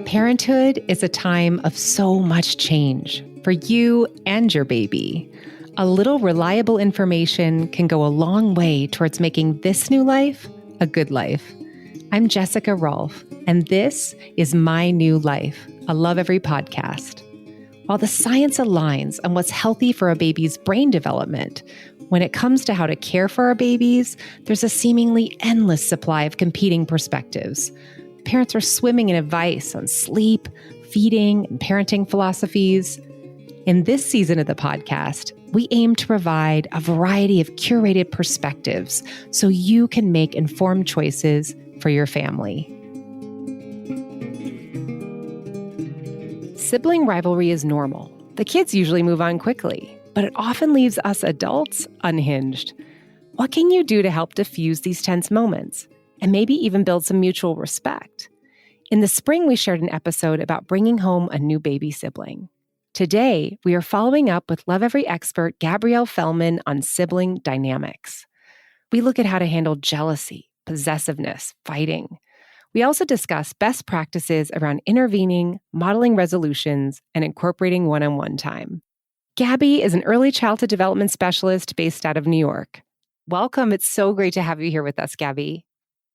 Parenthood is a time of so much change for you and your baby. A little reliable information can go a long way towards making this new life a good life. I'm Jessica Rolfe, and this is My New Life, a Lovevery podcast. While the science aligns on what's healthy for a baby's brain development, when it comes to how to care for our babies, there's a seemingly endless supply of competing perspectives. Parents are swimming in advice on sleep, feeding, and parenting philosophies. In this season of the podcast, we aim to provide a variety of curated perspectives so you can make informed choices for your family. Sibling rivalry is normal. The kids usually move on quickly, but it often leaves us adults unhinged. What can you do to help diffuse these tense moments? And maybe even build some mutual respect? In the spring, we shared an episode about bringing home a new baby sibling. Today, we are following up with Lovevery expert Gabrielle Felman on sibling dynamics. We look at how to handle jealousy, possessiveness, fighting. We also discuss best practices around intervening, modeling resolutions, and incorporating one-on-one time. Gabby is an early childhood development specialist based out of New York. Welcome. It's so great to have you here with us, Gabby.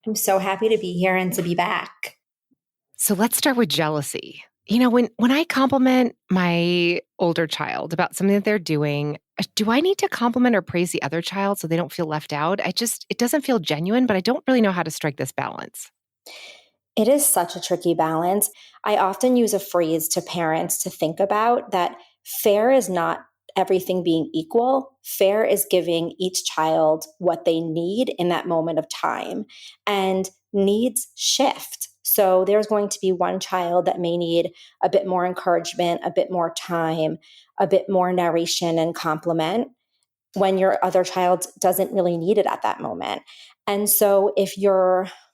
I'm so happy to be here and to be back. So let's start with jealousy. You know, when I compliment my older child about something that they're doing, do I need to compliment or praise the other child so they don't feel left out? It doesn't feel genuine, but I don't really know how to strike this balance. It is such a tricky balance. I often use a phrase to parents to think about that fair is not everything being equal. Fair is giving each child what they need in that moment of time, and needs shift. So there's going to be one child that may need a bit more encouragement, a bit more time, a bit more narration and compliment when your other child doesn't really need it at that moment. And so if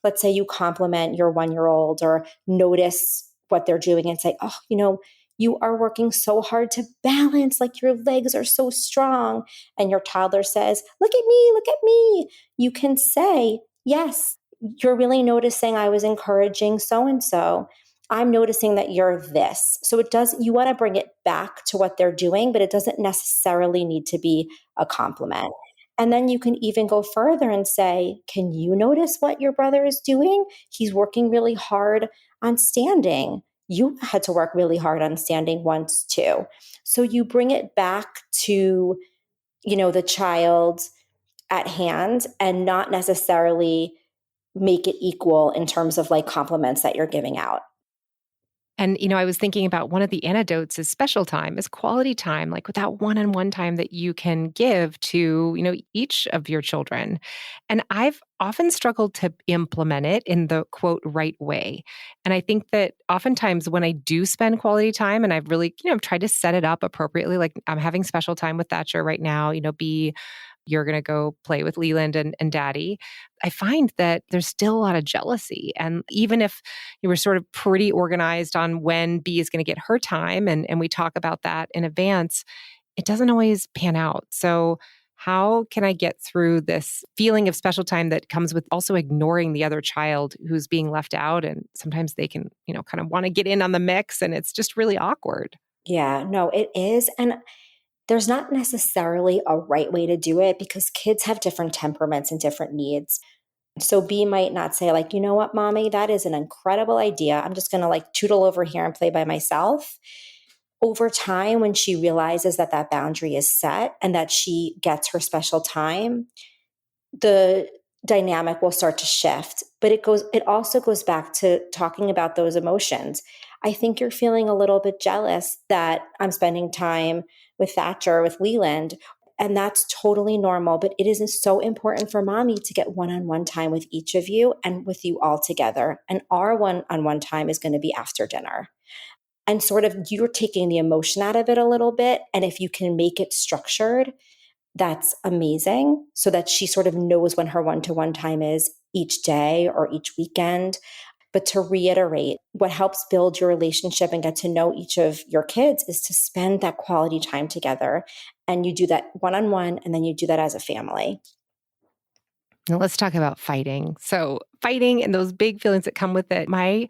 let's say you compliment your 1-year-old or notice what they're doing and say, oh, you are working so hard to balance, like your legs are so strong. And your toddler says, look at me. You can say, yes, you're really noticing I was encouraging so-and-so. I'm noticing that you're this. So you want to bring it back to what they're doing, but it doesn't necessarily need to be a compliment. And then you can even go further and say, can you notice what your brother is doing? He's working really hard on standing. You had to work really hard on standing once too. So you bring it back to, the child at hand and not necessarily make it equal in terms of like compliments that you're giving out. And, I was thinking about one of the antidotes is special time, is quality time, like without one-on-one time that you can give to, each of your children. And I've often struggled to implement it in the quote right way. And I think that oftentimes when I do spend quality time and I've really, I've tried to set it up appropriately, like I'm having special time with Thatcher right now, you're going to go play with Leland and Daddy. I find that there's still a lot of jealousy. And even if you were sort of pretty organized on when B is going to get her time, and we talk about that in advance, it doesn't always pan out. So how can I get through this feeling of special time that comes with also ignoring the other child who's being left out? And sometimes they can, kind of want to get in on the mix, and it's just really awkward. Yeah, no, it is. And there's not necessarily a right way to do it because kids have different temperaments and different needs. So B might not say like, you know what, mommy, that is an incredible idea. I'm just going to like tootle over here and play by myself. Over time, when she realizes that that boundary is set and that she gets her special time, the dynamic will start to shift. But it also goes back to talking about those emotions. I think you're feeling a little bit jealous that I'm spending time with Thatcher, with Leland, and that's totally normal. But it isn't so important for mommy to get one-on-one time with each of you and with you all together. And our one-on-one time is going to be after dinner. And sort of you're taking the emotion out of it a little bit. And if you can make it structured, that's amazing, so that she sort of knows when her one-to-one time is each day or each weekend. But to reiterate, what helps build your relationship and get to know each of your kids is to spend that quality time together. And you do that one-on-one, and then you do that as a family. Now let's talk about fighting. So, fighting and those big feelings that come with it. My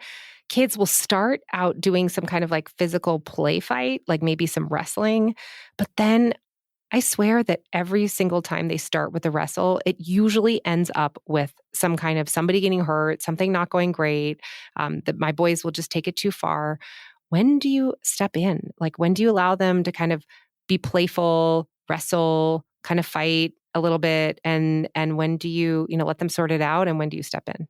kids will start out doing some kind of like physical play fight, like maybe some wrestling. But then I swear that every single time they start with a wrestle, it usually ends up with some kind of somebody getting hurt, something not going great, that my boys will just take it too far. When do you step in? Like, when do you allow them to kind of be playful, wrestle, kind of fight a little bit? And when do you, let them sort it out? And when do you step in?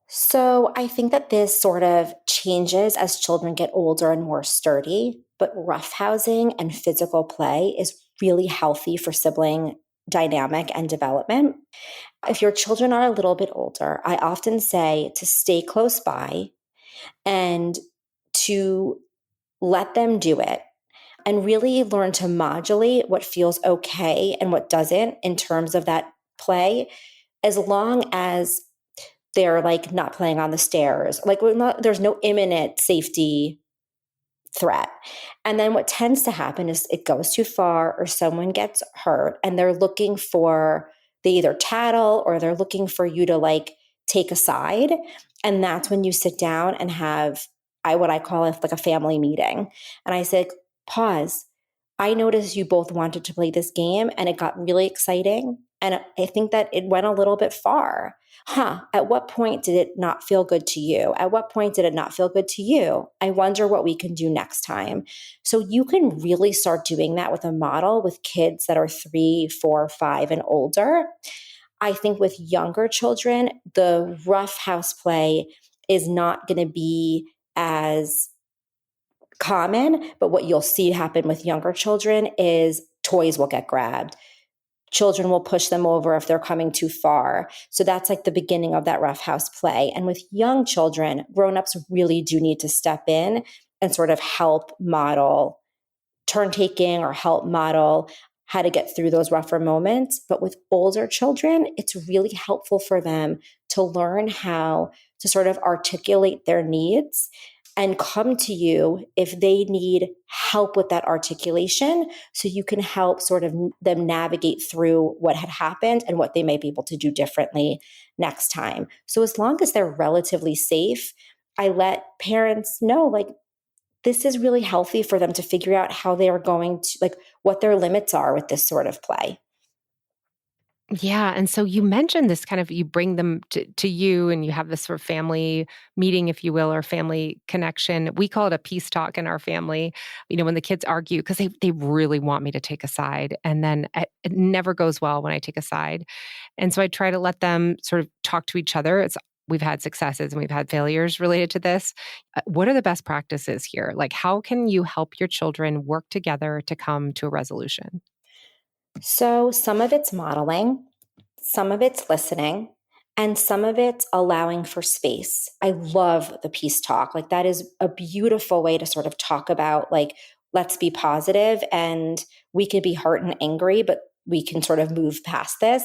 So I think that this sort of changes as children get older and more sturdy, but roughhousing and physical play is really healthy for sibling dynamic and development. If your children are a little bit older, I often say to stay close by and to let them do it and really learn to modulate what feels okay and what doesn't in terms of that play, as long as they're like not playing on the stairs. Like there's no imminent safety threat. And then what tends to happen is it goes too far or someone gets hurt and they're looking for, they either tattle or they're looking for you to like take a side. And that's when you sit down and have what I call it like a family meeting. And I said, pause. I noticed you both wanted to play this game and it got really exciting. And I think that it went a little bit far. At what point did it not feel good to you? At what point did it not feel good to you? I wonder what we can do next time. So you can really start doing that with a model with kids that are 3, 4, 5, and older. I think with younger children, the rough house play is not going to be as common, but what you'll see happen with younger children is toys will get grabbed. Children will push them over if they're coming too far. So that's like the beginning of that rough house play. And with young children, grown-ups really do need to step in and sort of help model turn taking or help model how to get through those rougher moments. But with older children, it's really helpful for them to learn how to sort of articulate their needs and come to you if they need help with that articulation, so you can help sort of them navigate through what had happened and what they may be able to do differently next time. So as long as they're relatively safe, I let parents know, like, this is really healthy for them to figure out how they are going to, like, what their limits are with this sort of play. Yeah. And so you mentioned this kind of, you bring them to you and you have this sort of family meeting, if you will, or family connection. We call it a peace talk in our family, when the kids argue, because they really want me to take a side. And then it never goes well when I take a side. And so I try to let them sort of talk to each other. We've had successes and we've had failures related to this. What are the best practices here? Like, how can you help your children work together to come to a resolution? So some of it's modeling, some of it's listening, and some of it's allowing for space. I love the peace talk. Like, that is a beautiful way to sort of talk about, like, let's be positive and we can be hurt and angry, but we can sort of move past this.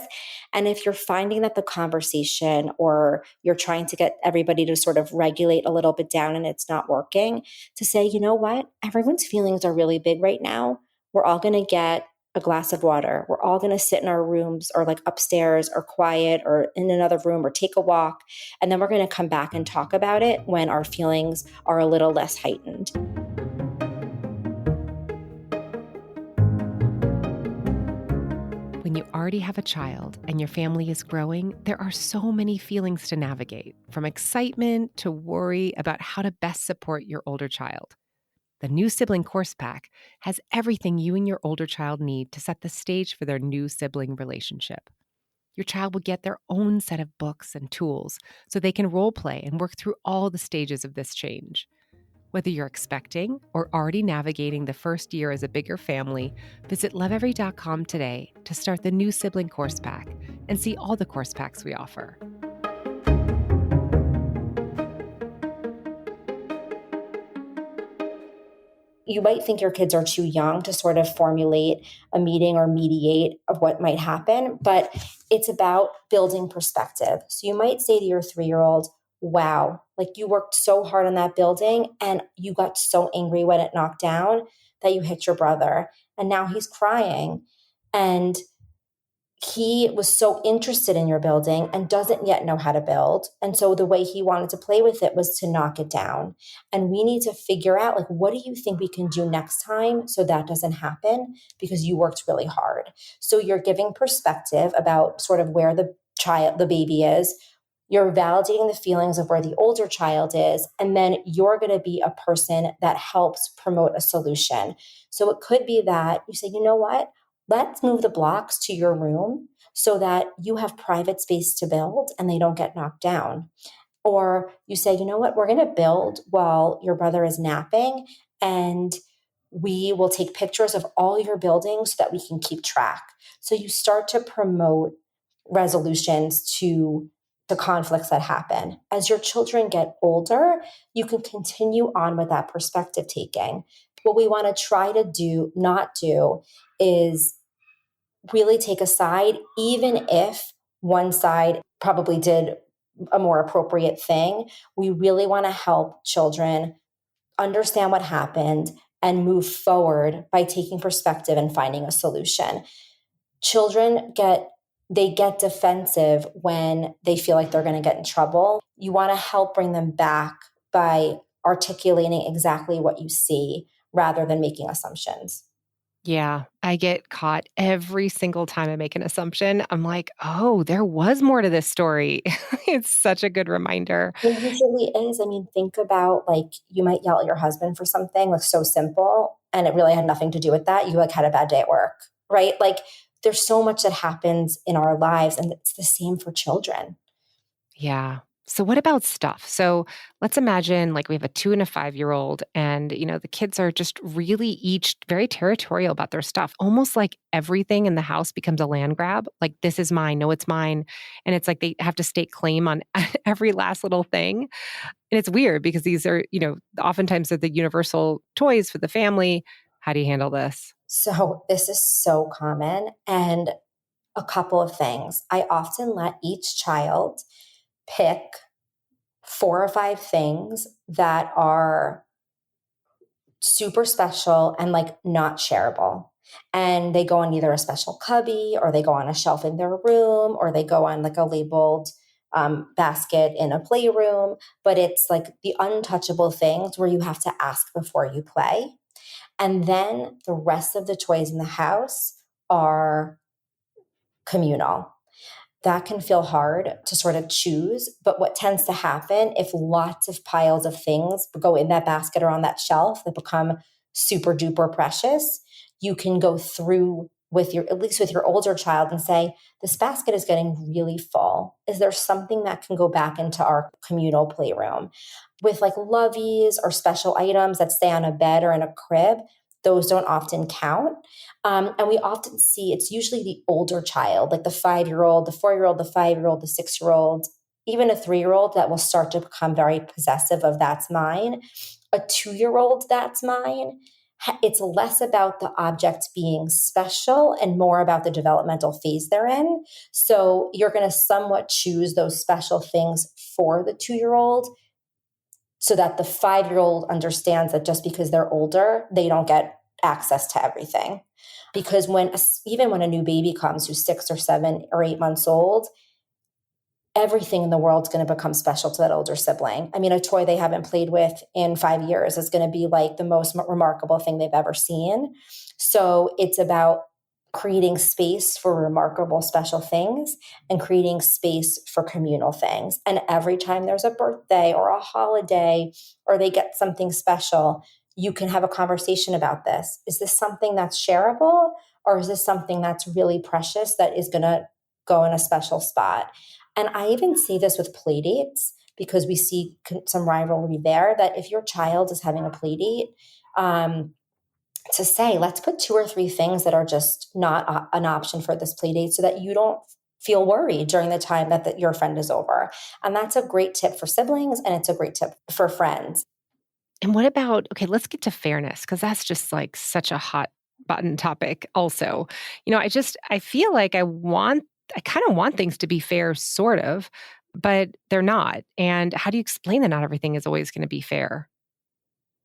And if you're finding that the conversation, or you're trying to get everybody to sort of regulate a little bit down and it's not working, to say, you know what, everyone's feelings are really big right now. We're all going to get a glass of water. We're all going to sit in our rooms or like upstairs or quiet or in another room or take a walk. And then we're going to come back and talk about it when our feelings are a little less heightened. When you already have a child and your family is growing, there are so many feelings to navigate, from excitement to worry about how to best support your older child. The new Sibling course pack has everything you and your older child need to set the stage for their new sibling relationship. Your child will get their own set of books and tools so they can role play and work through all the stages of this change. Whether you're expecting or already navigating the first year as a bigger family, visit lovevery.com today to start the new Sibling course pack and see all the course packs we offer. You might think your kids are too young to sort of formulate a meeting or mediate of what might happen, but it's about building perspective. So you might say to your 3-year-old, wow, like, you worked so hard on that building and you got so angry when it knocked down. that you hit your brother. And now he's crying. And he was so interested in your building and doesn't yet know how to build. And so the way he wanted to play with it was to knock it down. And we need to figure out, like, what do you think we can do next time so that doesn't happen, because you worked really hard. So you're giving perspective about sort of where the baby is. You're validating the feelings of where the older child is, and then you're going to be a person that helps promote a solution. So it could be that you say, you know what? Let's move the blocks to your room so that you have private space to build and they don't get knocked down. Or you say, you know what? We're going to build while your brother is napping, and we will take pictures of all your buildings so that we can keep track. So you start to promote resolutions to the conflicts that happen. As your children get older, you can continue on with that perspective taking. What we want to try to not do, is really take a side, even if one side probably did a more appropriate thing. We really want to help children understand what happened and move forward by taking perspective and finding a solution. Children get defensive when they feel like they're going to get in trouble. You want to help bring them back by articulating exactly what you see rather than making assumptions. Yeah, I get caught every single time I make an assumption. I'm like, oh, there was more to this story. It's such a good reminder. It usually is. I mean, think about, like, you might yell at your husband for something like so simple, and it really had nothing to do with that. You like had a bad day at work, right? Like, there's so much that happens in our lives, and it's the same for children. Yeah. So what about stuff? So let's imagine like we have a 2 and a 5-year-old, and the kids are just really each very territorial about their stuff. Almost like everything in the house becomes a land grab. Like, this is mine, no, it's mine. And it's like they have to stake claim on every last little thing. And it's weird because these are, oftentimes they're the universal toys for the family. How do you handle this? So this is so common. And a couple of things. I often let each child pick 4 or 5 things that are super special and like not shareable. And they go on either a special cubby, or they go on a shelf in their room, or they go on like a labeled basket in a playroom. But it's like the untouchable things where you have to ask before you play. And then the rest of the toys in the house are communal. That can feel hard to sort of choose. But what tends to happen, if lots of piles of things go in that basket or on that shelf that become super duper precious, you can go through with at least with your older child, and say, this basket is getting really full. Is there something that can go back into our communal playroom? With like loveys or special items that stay on a bed or in a crib, those don't often count. And we often see it's usually the older child, like the 5-year-old, the 4-year-old, the 5-year-old, the 6-year-old, even a 3-year-old, that will start to become very possessive of that's mine. A 2-year-old, that's mine. It's less about the object being special and more about the developmental phase they're in. So you're going to somewhat choose those special things for the 2-year-old, so that the 5-year-old understands that just because they're older, they don't get access to everything. Because even when a new baby comes who's 6 or 7 or 8 months old, everything in the world's going to become special to that older sibling. I mean, a toy they haven't played with in 5 years is going to be like the most remarkable thing they've ever seen. So it's about creating space for remarkable, special things and creating space for communal things. And every time there's a birthday or a holiday or they get something special, you can have a conversation about this. Is this something that's shareable, or is this something that's really precious that is going to go in a special spot? And I even see this with play dates, because we see some rivalry there, that if your child is having a play date, to say, let's put 2 or 3 things that are just not an option for this play date, so that you don't feel worried during the time that your friend is over. And that's a great tip for siblings, and it's a great tip for friends. And what about, okay, let's get to fairness, because that's just like such a hot button topic also. I feel like I kind of want things to be fair, sort of, but they're not. And how do you explain that not everything is always going to be fair?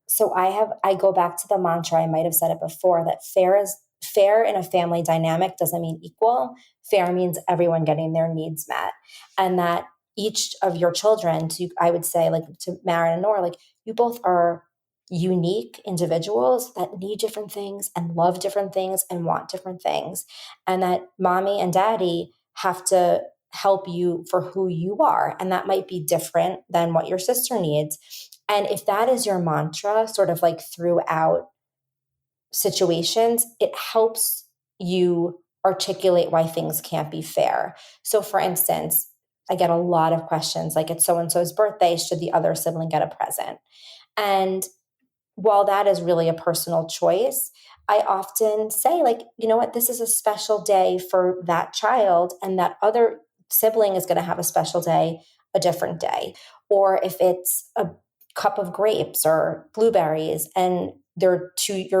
So I go back to the mantra, I might have said it before, that fair in a family dynamic doesn't mean equal. Fair means everyone getting their needs met. And that each of your children, I would say, like to Maren and Nora, like you both are unique individuals that need different things and love different things and want different things. And that mommy and daddy have to help you for who you are. And that might be different than what your sister needs. And if that is your mantra, sort of like throughout situations, it helps you articulate why things can't be fair. So, for instance, I get a lot of questions like, it's so and so's birthday, should the other sibling get a present? And while that is really a personal choice, I often say, like, you know what, this is a special day for that child, and that other sibling is going to have a special day a different day. Or if it's a cup of grapes or blueberries, and your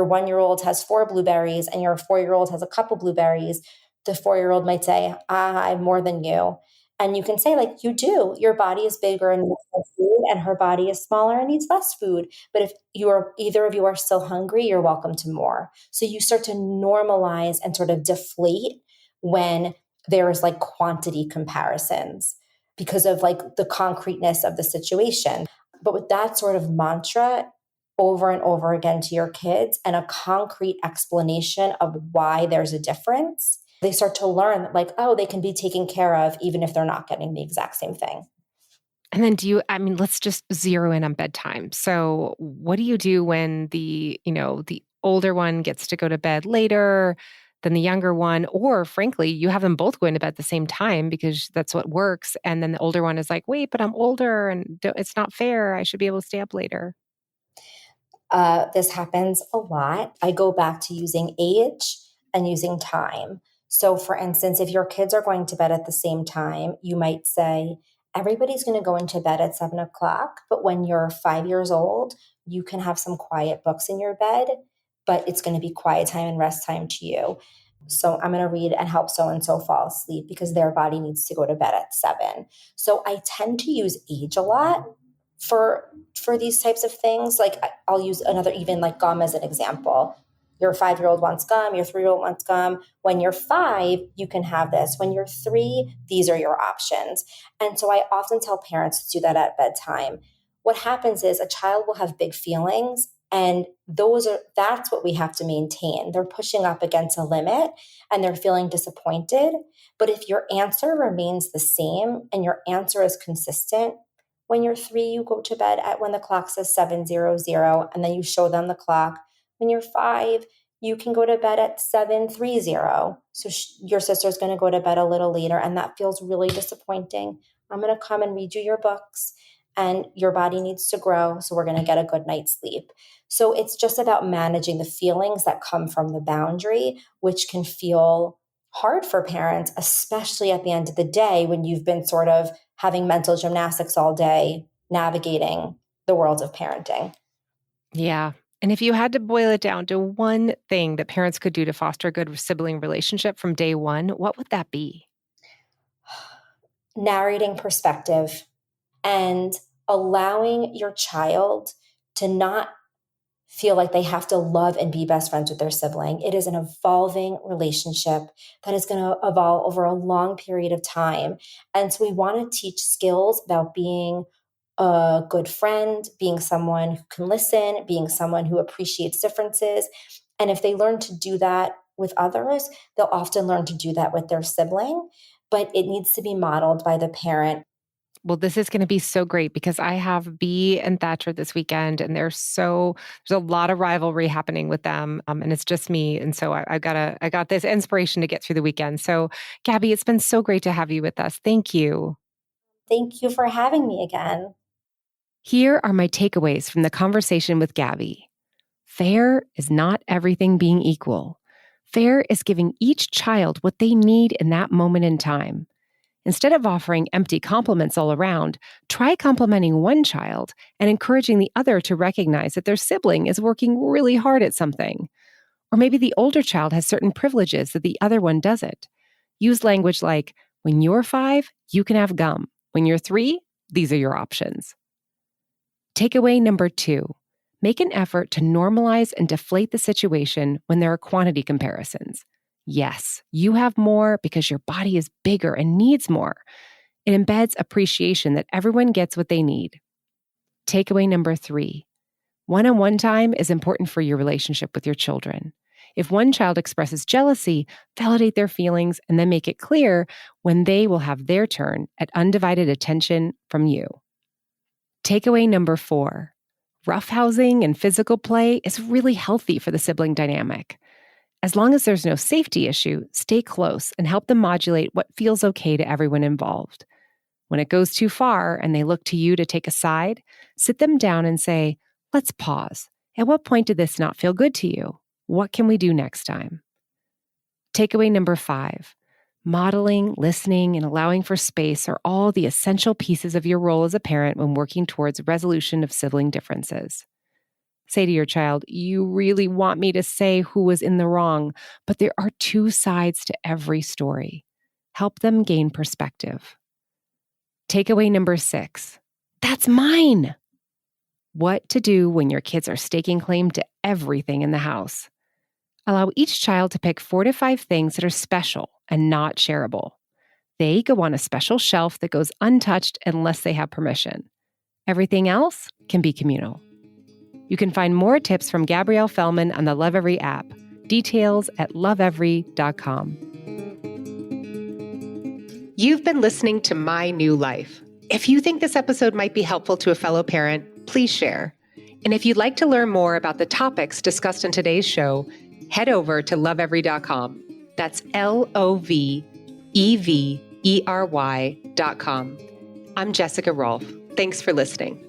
1 year old has 4 blueberries and your 4 year old has a couple blueberries, the 4 year old might say, I have more than you. And you can say, like, you do. Your body is bigger and needs more food, and her body is smaller and needs less food. But if either of you are still hungry, you're welcome to more. So you start to normalize and sort of deflate when there's like quantity comparisons because of like the concreteness of the situation. But with that sort of mantra over and over again to your kids and a concrete explanation of why there's a difference, they start to learn that, like, oh, they can be taken care of even if they're not getting the exact same thing. And then let's just zero in on bedtime. So what do you do when the older one gets to go to bed later than the younger one, or frankly, you have them both going to bed at the same time because that's what works. And then the older one is like, wait, but I'm older and it's not fair. I should be able to stay up later. This happens a lot. I go back to using age and using time. So, for instance, if your kids are going to bed at the same time, you might say, everybody's going to go into bed at 7 o'clock, but when you're 5 years old, you can have some quiet books in your bed, but it's going to be quiet time and rest time to you. So, I'm going to read and help so and so fall asleep because their body needs to go to bed at 7. So, I tend to use age a lot for these types of things. Like, I'll use another, even like gum as an example. Your 5 year old wants gum, your 3 year old wants gum. When you're 5, you can have this. When you're 3, these are your options. And so I often tell parents to do that at bedtime. What happens is a child will have big feelings, and that's what we have to maintain. They're pushing up against a limit and they're feeling disappointed. But if your answer remains the same and your answer is consistent, when you're 3, you go to bed at when the clock says 7:00, and then you show them the clock. When you're 5, you can go to bed at 7:30. So your sister's going to go to bed a little later, and that feels really disappointing. I'm going to come and read you your books, and your body needs to grow, so we're going to get a good night's sleep. So it's just about managing the feelings that come from the boundary, which can feel hard for parents, especially at the end of the day when you've been sort of having mental gymnastics all day, navigating the world of parenting. Yeah. And if you had to boil it down to one thing that parents could do to foster a good sibling relationship from day one, what would that be? Narrating perspective and allowing your child to not feel like they have to love and be best friends with their sibling. It is an evolving relationship that is going to evolve over a long period of time. And so we want to teach skills about being a good friend, being someone who can listen, being someone who appreciates differences. And if they learn to do that with others, they'll often learn to do that with their sibling. But it needs to be modeled by the parent. Well, this is going to be so great because I have Bee and Thatcher this weekend, and there's a lot of rivalry happening with them, and it's just me, and so I got this inspiration to get through the weekend. So, Gabby, it's been so great to have you with us. Thank you. Thank you for having me again. Here are my takeaways from the conversation with Gabby. Fair is not everything being equal. Fair is giving each child what they need in that moment in time. Instead of offering empty compliments all around, try complimenting one child and encouraging the other to recognize that their sibling is working really hard at something. Or maybe the older child has certain privileges that the other one doesn't. Use language like, when you're 5, you can have gum. When you're 3, these are your options. Takeaway number 2. Make an effort to normalize and deflate the situation when there are quantity comparisons. Yes, you have more because your body is bigger and needs more. It embeds appreciation that everyone gets what they need. Takeaway number 3. One-on-one time is important for your relationship with your children. If one child expresses jealousy, validate their feelings and then make it clear when they will have their turn at undivided attention from you. Takeaway number 4. Roughhousing and physical play is really healthy for the sibling dynamic. As long as there's no safety issue, stay close and help them modulate what feels okay to everyone involved. When it goes too far and they look to you to take a side, sit them down and say, let's pause. At what point did this not feel good to you? What can we do next time? Takeaway number 5. Modeling, listening, and allowing for space are all the essential pieces of your role as a parent when working towards resolution of sibling differences. Say to your child, you really want me to say who was in the wrong, but there are 2 sides to every story. Help them gain perspective. Takeaway number 6. That's mine. What to do when your kids are staking claim to everything in the house. Allow each child to pick 4 to 5 things that are special and not shareable. They go on a special shelf that goes untouched unless they have permission. Everything else can be communal. You can find more tips from Gabrielle Felman on the Lovevery app. Details at lovevery.com. You've been listening to My New Life. If you think this episode might be helpful to a fellow parent, please share. And if you'd like to learn more about the topics discussed in today's show, head over to lovevery.com. That's LOVEVERY.com. I'm Jessica Rolfe. Thanks for listening.